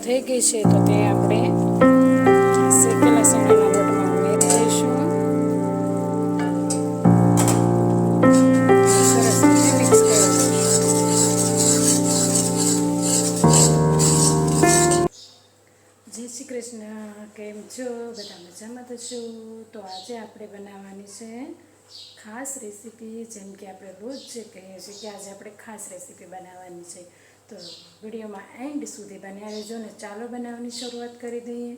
થઈ ગઈ છે તો તે આપણે શેકેલા ચણાના લોટમાં ઉમેરી દઈશું. સરસ રીતે મિક્સ કરી દઈશું. જય શ્રી કૃષ્ણ. કેમ છો? બધા મજામાં તો છો? તો આજે આપણે બનાવવાની છે ખાસ રેસીપી. જેમ કે આપણે રોજ જે કહીએ છીએ કે આજે આપણે ખાસ રેસીપી બનાવવાની છે, તો વિડીયોમાં એન્ડ સુધી બન્યા રહેજો ને. ચાલો બનાવવાની શરૂઆત કરી દઈએ.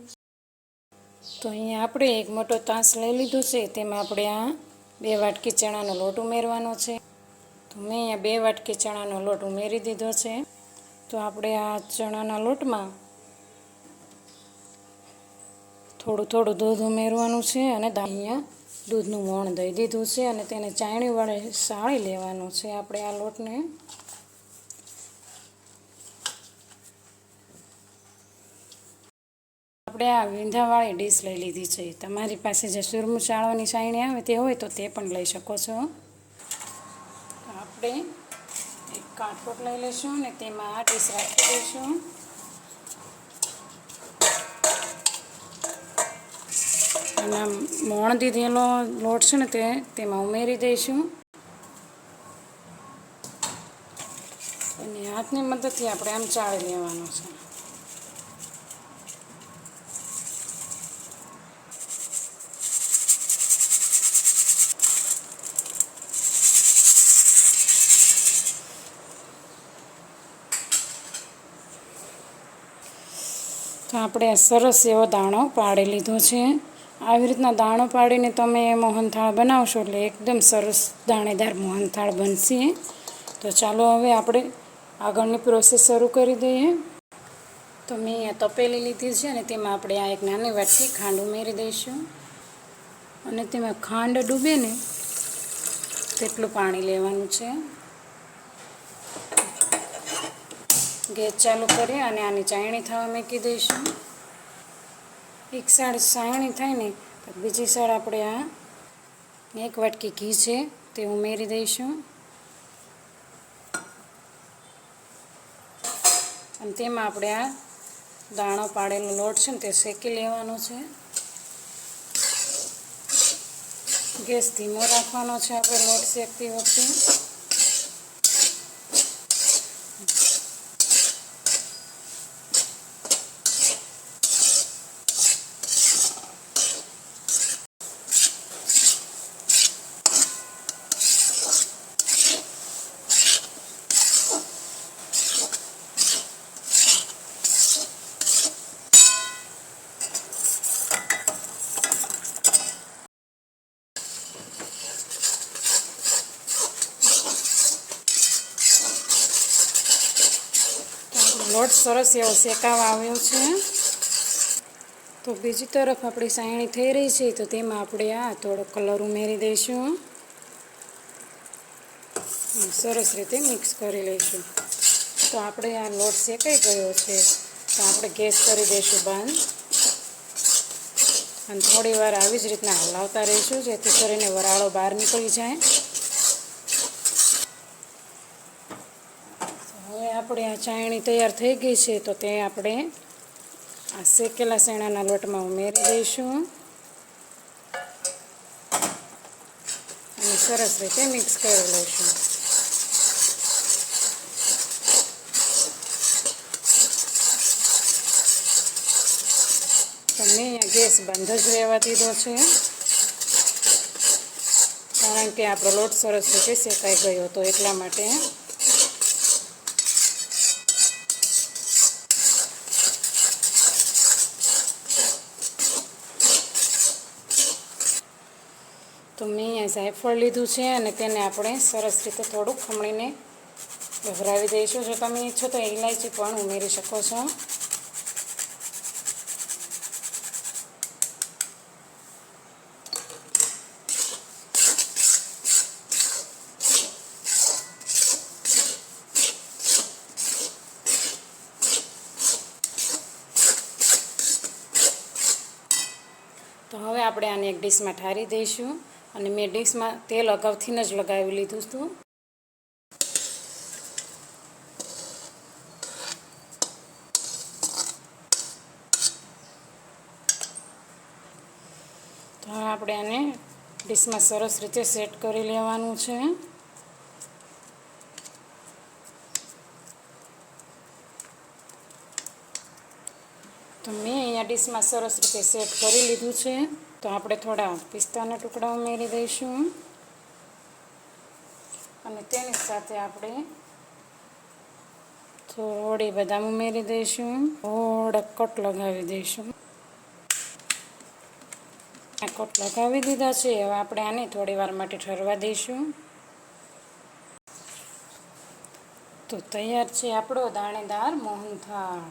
તો અહીંયા આપણે એક મોટો તાસ લઈ લીધો છે. તેમાં આપણે આ 2 વાટકી ચણાનો લોટ ઉમેરવાનો છે. તો મેં અહીંયા 2 વાટકી ચણાનો લોટ ઉમેરી દીધો છે. તો આપણે આ ચણાના લોટમાં થોડું થોડું દૂધ ઉમેરવાનું છે અને અહીંયા દૂધનું મોણ દઈ દીધું છે અને તેને ચાયણી વડે સાળી લેવાનું છે આપણે આ લોટને. આપણે આ વીંધાવાળી ડીશ લઈ લીધી છે. તમારી પાસે જે સુરમું ચાળવાની ચાયણી આવે તે હોય તો તે પણ લઈ શકો છો. આપણે એક કાટકોટ લઈ લઈશું અને તેમાં આ ડીશ રાખી દઈશું. અને મોણ દીધેલો લોટ છે ને તેમાં ઉમેરી દઈશું અને હાથની મદદથી આપણે આમ ચાળી લેવાનું છે. તો આપણે સરસ એવો દાણો પાડી લીધો છે. આવી રીતના દાણો પાડીને તમે મોહનથાળ બનાવશો એટલે એકદમ સરસ દાણેદાર મોહનથાળ બનશે. તો ચાલો હવે આપણે આગળની પ્રોસેસ શરૂ કરી દઈએ. તો મેં અહીંયા તપેલી લીધી છે અને તેમાં આપણે આ એક નાની વાટકી ખાંડ ઉમેરી દઈશું અને તેમાં ખાંડ ડૂબે ને તેટલું પાણી લેવાનું છે. ગેસ ચાલુ કરી અને આની ચાયણી થવા મૂકી દઈશું. એક સાઈડ ચાયણી થાય ને તો બીજી સાઈડ આપણે આ 1 વાટકી ઘી છે તે ઉમેરી દઈશું અને તેમાં આપણે આ દાણો પાડેલો લોટ છે ને તે શેકી લેવાનો છે. ગેસ ધીમો રાખવાનો છે આપણે લોટ શેકતી વખતે. લોટ સરસ એવો શેકાવા આવ્યો છે. તો બીજી તરફ આપણી ચાયણી થઈ રહી છે તો તેમાં આપણે આ થોડો કલર ઉમેરી દઈશું. સરસ રીતે મિક્સ કરી લઈશું. તો આપણે આ લોટ શેકાઈ ગયો છે તો આપણે ગેસ કરી દઈશું બંધ અને થોડી વાર આવી જ રીતના હલાવતા રહીશું જેથી કરીને વરાળો બહાર નીકળી જાય. હવે આપણે આ ચાયણી તૈયાર થઈ ગઈ છે તો તે આપણે આ શેકેલા ચણાના લોટમાં ઉમેરી દઈશું અને સરસ રીતે મિક્સ કરી લઈશું. તો મેં અહીંયા ગેસ બંધ જ રહેવા દીધો છે કારણ કે આપણો લોટ સરસ રીતે શેકાઈ ગયો હતો એટલા માટે. તો મેં અહીંયા જાયફળ લીધું છે અને તેને આપણે સરસ રીતે થોડુંક ખમણીને ભભરાવી દઈશું. જો તમે ઈચ્છો તો ઇલાયચી પણ ઉમેરી શકો છો. તો હવે આપણે આને એક ડીશમાં ઠારી દઈશું અને મેં ડીશમાં તેલ અગાઉથી જ લગાવી લીધું હતું. તો હવે આપણે આને ડીશમાં સરસ રીતે સેટ કરી લેવાનું છે. તો મેં અહીંયા ડીશમાં સરસ રીતે સેટ કરી લીધું છે. તો આપણે થોડા પિસ્તાના ટુકડા ઉમેરી દઈશું અને તેની સાથે આપણે થોડી બદામ ઉમેરી દઈશું, થોડાક કટ લગાવી દઈશું. આ કટ લગાવી દીધા છે. હવે આપણે આને થોડી વાર માટે ઠરવા દઈશું. તો તૈયાર છે આપણો દાણેદાર મોહનથાળ.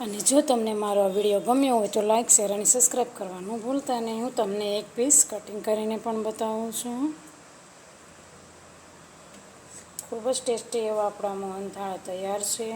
અને જો તમને મારો આ વિડીયો ગમ્યો હોય તો લાઇક, શેર અને સબસ્ક્રાઈબ કરવાનું ભૂલતા નહીં. હું તમને એક પીસ કટિંગ કરીને પણ બતાવું છું. ખૂબ જ ટેસ્ટી એવો આપણો મોહનથાળ તૈયાર છે.